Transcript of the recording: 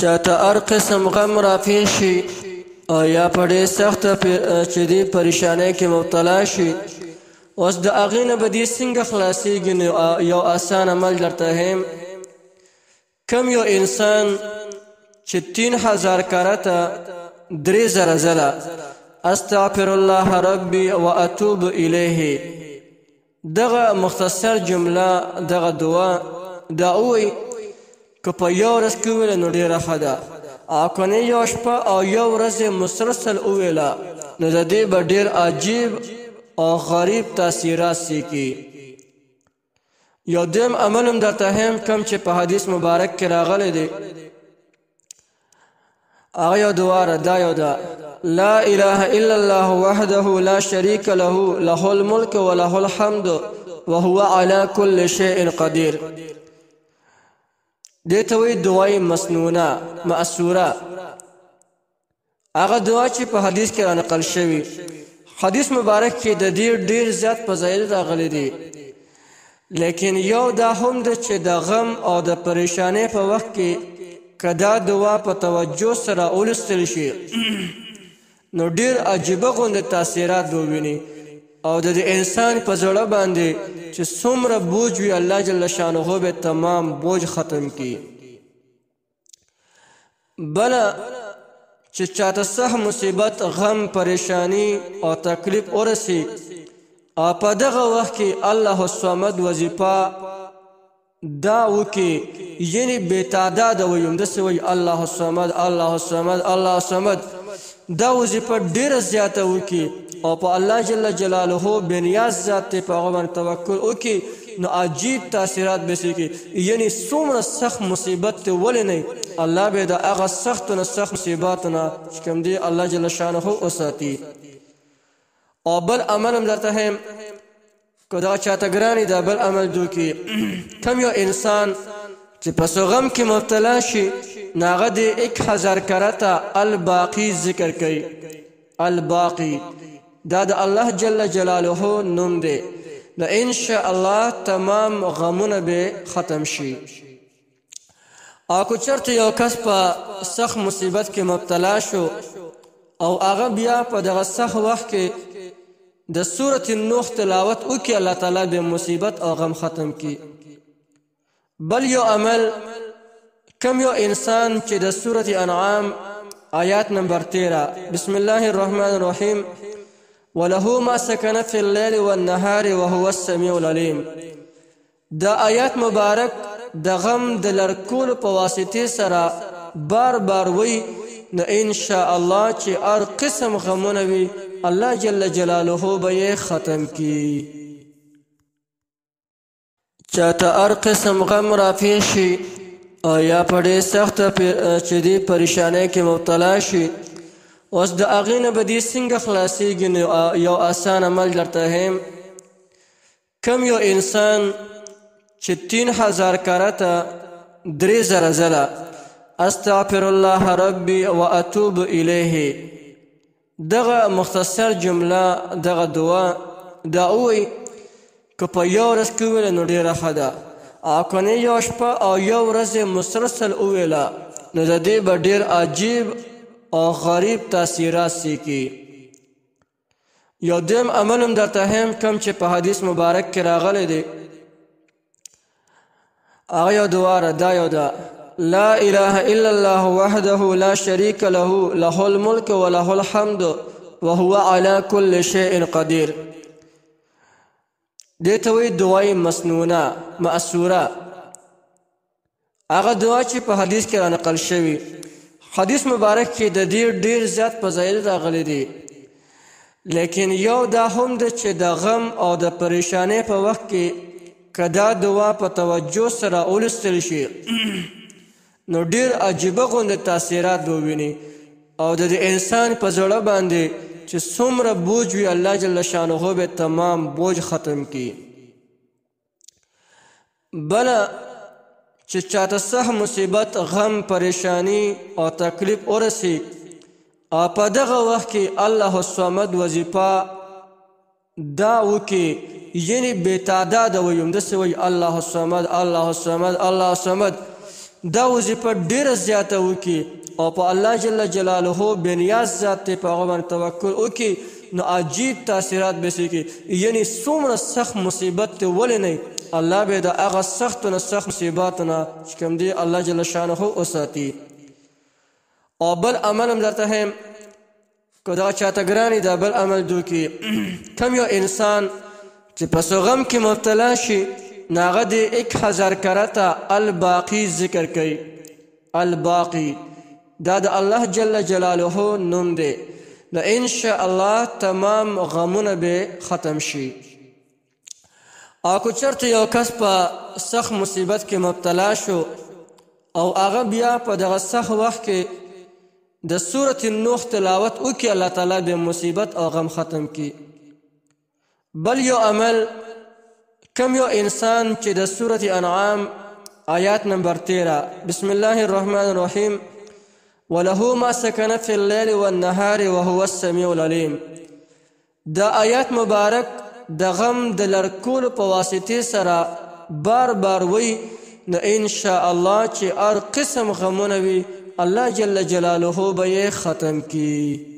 چاته هر قسم غم را پیښ شي او یا په ډېر سخته چې دې پریشانۍ کې مبتلا شي، اوس د هغې نه به دې څنګه خلاصېږي؟ نو یو اسان عمل درته یم. کم یو انسان چې 3000 کرته 3000 ځله استغفر الله ربي واتوب الیه، دغه مختصر جمله، دغه دعا دا ووایي که په یو ورځ کې وویله نو ډېره ښه ده، او که نه یو شپه او یو ورځ یې مسلسل وویله نو د دې به ډېر عجیب او غریب تاثیرات سیکي. یو دویم عمل هم درته یم کوم چې په حدیث مبارک کې راغلی دی، هغه یو دعا ده، دا یو ده: لا اله الا الله وحده لا شریک له له الملک وله الحمد وهو على كل شيء قدیر. دې ته وایي دعای مسنونه، مأثوره. هغه دعا چې په حدیث کې رانقل شوي، حدیث مبارک کې د دې ډېر زیات فضایل راغلي دي، لیکن یو دا هم ده چې د غم او د پریشانۍ په وخت کې که دا دعا په توجه سره ولوستل شي نو ډېر عجیبه غوندې تاثیرات به وویني او د انسان په زړه باندې چې څومره بوج وي الله جل شانه به تمام بوج ختم کړي. بله چې چاته صح مصیبت، غم، پریشانی او تکلیف ورسي او په دغه وخت کې الله الصمد وظیفه دا وکي، یعنی بې تعداده ویم داسې وایي الله الصمد الله الصمد الله الصمد، دا وظیفه ډېره زیاته وکي او په الله جل جلاله بنیاز ذات ته په هغه باندې توکل وکي نو عجیب تاثیرات به سیکي. یعنی څومره سخت مصیبت ته ولې نه الله به د هغه سختو نه سخت مصیباتو نه چې کوم دی الله جل شانه وساتي. او بل عمل هم درته یم که دغه چاته ګرانې دا بل عمل دوکي. کم یو انسان چې په غم کې مبتلا شي نو هغه د 1000 کرته الباقي ذکر کوي. الباقي دا د الله جل جلاله نوم دی، نو ان شاء الله تمام غمونه به ختم شي. او که چېرته یو کس په سخت مصیبت کې مبتلا شو او هغه بیا په دغه سخت وخت کې د سورة النوح تلاوت وکړي، الله تعالی به مصیبت او غم ختم کړي. بل یو عمل، کم یو انسان چې د سورة انعام آیات نمبر 13 بسم الله الرحمن الرحیم وله ما سکن فی اللیل والنهار وهو السمیع العلیم، دا آیات مبارک د غم د لرکولو په واسطې سره بار بار وی نو ان شاء الله چې هر قسم غمونه وي الله جل جلاله به یې ختم کی. چاته هر قسم غم را پیښ شي او یا په ډېر سخته چې دې پریشانۍ کې مبتلا شي، اوس د هغې نه به دې څنګه خلاصېږي؟ نو یو اسان عمل درته یم. کم یو انسان چې 3000 کرته 3000 ځله استغفر الله ربي واتوب الیه، دغه مختصر جمله، دغه دعا دا ووایي که په یو ورځ کې وویله نو ډېره ښه ده، او که نه یو شپه او یو ورځ یې مسلسل وویله نو د دې به ډېر عجیب او غریب تاثیرات سیکي. یو دویم عمل هم درته یم کوم چې په حدیث مبارک کې راغلی دی، هغه یو دعا ده، دا یو ده: لا اله الا الله وحده لا شریک له له الملک وله الحمد وهو على كل شيء قدیر. دې ته وایي دعای مسنونه، مأثوره. هغه دعا چې په حدیث کې رانقل شوي، حدیث مبارک کې د دې ډېر زیات فضایل راغلي دي، لیکن یو دا هم ده چې د غم او د پریشانۍ په وخت کې که دا دعا په توجه سره ولوستل شي نو ډېر عجیبه غوندې تاثیرات به وویني او د انسان په زړه باندې چې څومره بوج وي الله جل شانه به تمام بوج ختم کړي. بله چې چاته صح مصیبت، غم، پریشانی او تکلیف ورسي او په دغه وخت کې الله الصمد وظیفه دا وکي، یعنی بې تعداده ویم داسې وایي الله الصمد الله الصمد الله الصمد، دا وظیفه ډیره زیاته وکړي او په الله جل جلاله بېنیاز ذات دی په هغه باندې توکل وکړي نو عجیب تاثیرات به یې کړي. یعنې څومره سخت مصیبت دی ولې نه الله به د هغه سختو نه سخت مصیباتو نه چې کوم دی الله جل شانه وساتي. او بل عمل هم درته ښیم که دغه چاته ګران دا بل عمل دو کې کم یو انسان چې په څه غم کې مبتلا شي نو هغه د 1000 کرته الباقي ذکر کوي. الباقي دا د الله جل جلاله نوم دی. نو انشاء الله تمام غمونه به ختم شي. او که چېرته یو کس په سخت مصیبت کې مبتلا شو او هغه بیا په دغه سخت وخت کې د سورة نوح تلاوت وکړي الله تعالی به مصیبت او غم ختم کړي. بل یو عمل کم یو انسان چې د سورة انعام آیات نمبر 13 بسم الله الرحمن الرحیم وله ما سکن فی اللیل والنهار وهو السمیع العلیم دا آیات مبارک د غم د لرکولو په واسطې سره بار بار وی نو انشاء الله چې هر قسم غمونه وي الله جل جلاله به یې ختم کړي.